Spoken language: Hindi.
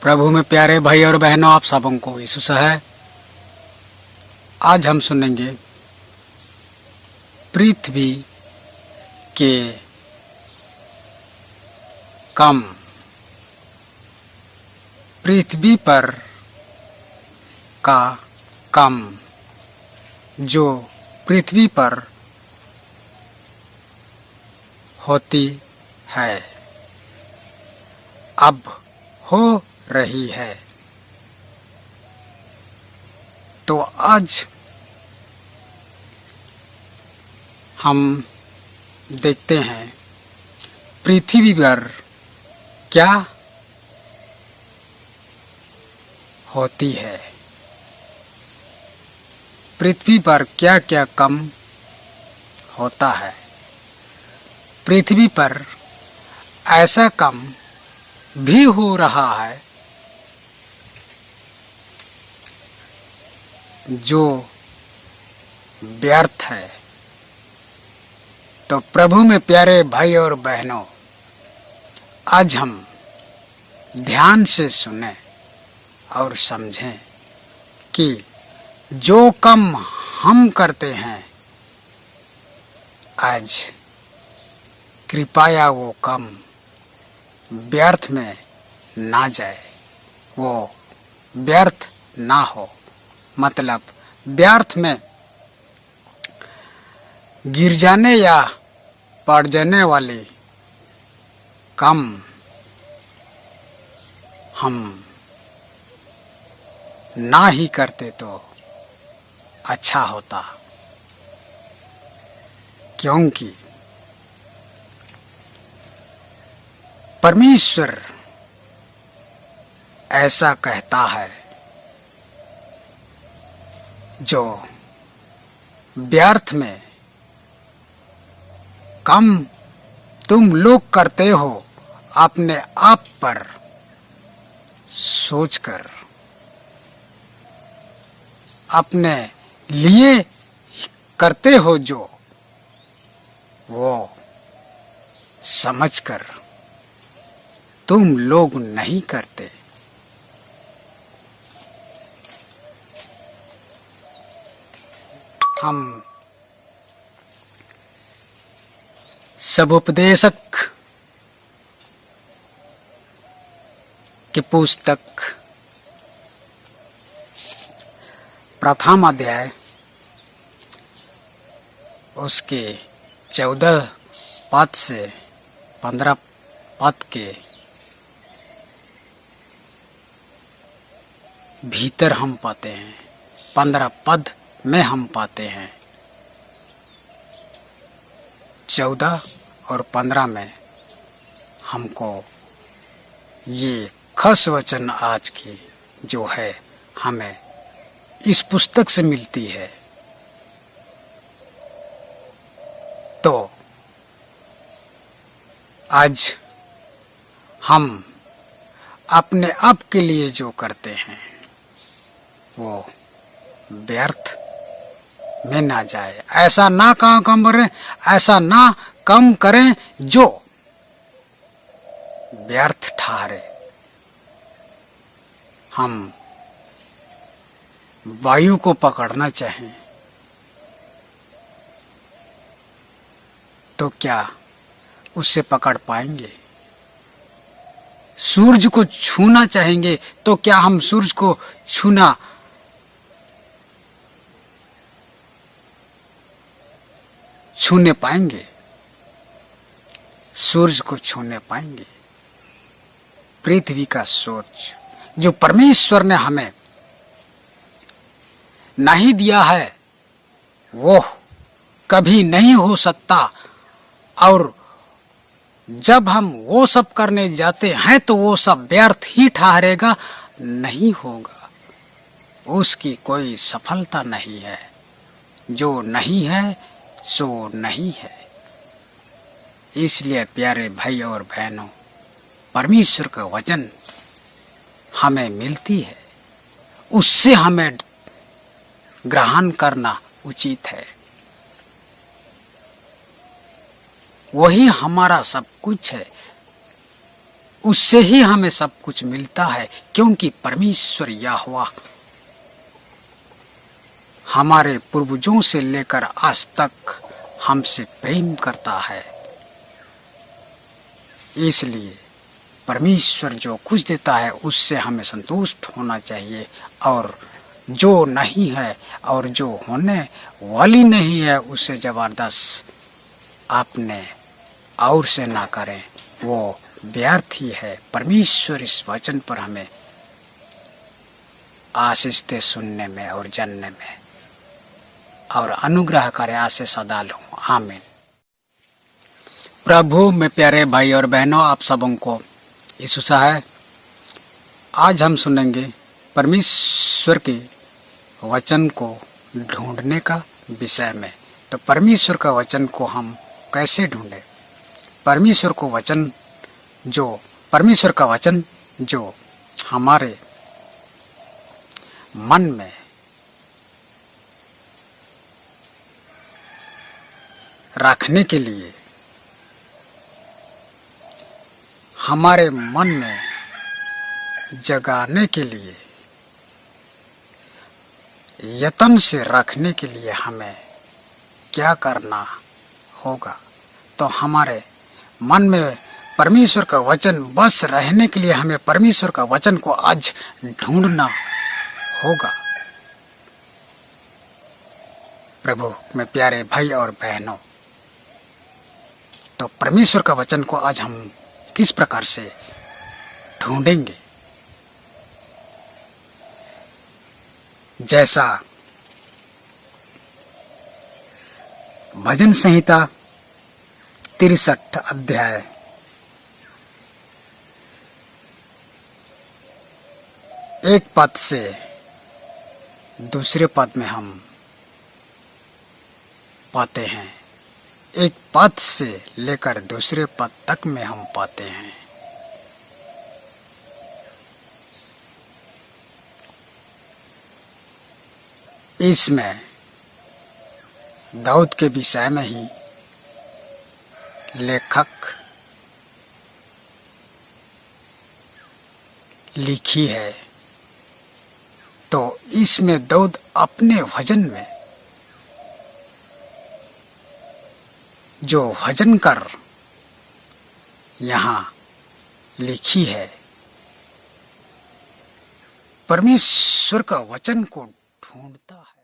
प्रभु में प्यारे भाई और बहनों, आप सबों को यीशु है। आज हम सुनेंगे पृथ्वी के कम, पृथ्वी पर का कम, जो पृथ्वी पर होती है, अब हो रही है। तो आज हम देखते हैं पृथ्वी पर क्या होती है, पृथ्वी पर क्या क्या कम होता है। पृथ्वी पर ऐसा कम भी हो रहा है जो व्यर्थ है। तो प्रभु में प्यारे भाई और बहनों, आज हम ध्यान से सुने और समझें कि जो कम हम करते हैं, आज कृपया वो कम व्यर्थ में ना जाए, वो व्यर्थ ना हो। मतलब व्यर्थ में गिर जाने या पड़ जाने वाली कम हम ना ही करते तो अच्छा होता, क्योंकि परमेश्वर ऐसा कहता है, जो व्यर्थ में कम तुम लोग करते हो, अपने आप पर सोचकर अपने लिए करते हो, जो वो समझकर तुम लोग नहीं करते। हम सबोपदेशक की पुस्तक प्रथम अध्याय उसके 14 पद से 15 पद के भीतर हम पाते हैं, 15 पद में हम पाते हैं, 14 और 15 में हमको ये खास वचन आज की जो है हमें इस पुस्तक से मिलती है। तो आज हम अपने आप के लिए जो करते हैं वो व्यर्थ में ना जाए। ऐसा ना कम करें, ऐसा ना कम करें जो व्यर्थ ठहरे। हम वायु को पकड़ना चाहें तो क्या उससे पकड़ पाएंगे? सूरज को छूना चाहेंगे तो क्या हम सूरज को छूने पाएंगे? सूरज को छूने पाएंगे? पृथ्वी का सोच जो परमेश्वर ने हमें नहीं दिया है, वो कभी नहीं हो सकता। और जब हम वो सब करने जाते हैं तो वो सब व्यर्थ ही ठहरेगा, नहीं होगा, उसकी कोई सफलता नहीं है। जो नहीं है सो नहीं है। इसलिए प्यारे भाई और बहनों, परमेश्वर का वचन हमें मिलती है, उससे हमें ग्रहण करना उचित है। वही हमारा सब कुछ है। उससे ही हमें सब कुछ मिलता है, क्योंकि परमेश्वर यहोवा हमारे पूर्वजों से लेकर आज तक हमसे प्रेम करता है। इसलिए परमेश्वर जो कुछ देता है उससे हमें संतुष्ट होना चाहिए, और जो नहीं है और जो होने वाली नहीं है उससे जबरदस्त आपने और से ना करें, वो व्यर्थ ही है। परमेश्वर इस वचन पर हमें आशीष दे सुनने में और जानने में, और अनुग्रह करे आज से सदा लूं। आमीन। प्रभु में प्यारे भाई और बहनों, आप सबों को यीशु है। आज हम सुनेंगे परमेश्वर के वचन को ढूंढने का विषय में। तो परमेश्वर का वचन को हम कैसे ढूंढें? परमेश्वर का वचन जो हमारे मन में रखने के लिए, हमारे मन में जगाने के लिए, यत्न से रखने के लिए हमें क्या करना होगा? तो हमारे मन में परमेश्वर का वचन बस रहने के लिए हमें परमेश्वर का वचन को आज ढूंढना होगा। प्रभु में प्यारे भाई और बहनों, तो परमेश्वर का वचन को आज हम किस प्रकार से ढूंढेंगे? जैसा भजन संहिता 63 अध्याय 1 पद से दूसरे पद में हम पाते हैं, 1 पद से लेकर दूसरे पद तक में हम पाते हैं। इसमें दाऊद के विषय में ही लेखक लिखी है। तो इसमें दाऊद अपने भजन में जो भजन कर यहाँ लिखी है, परमेश्वर का वचन को ढूंढता है।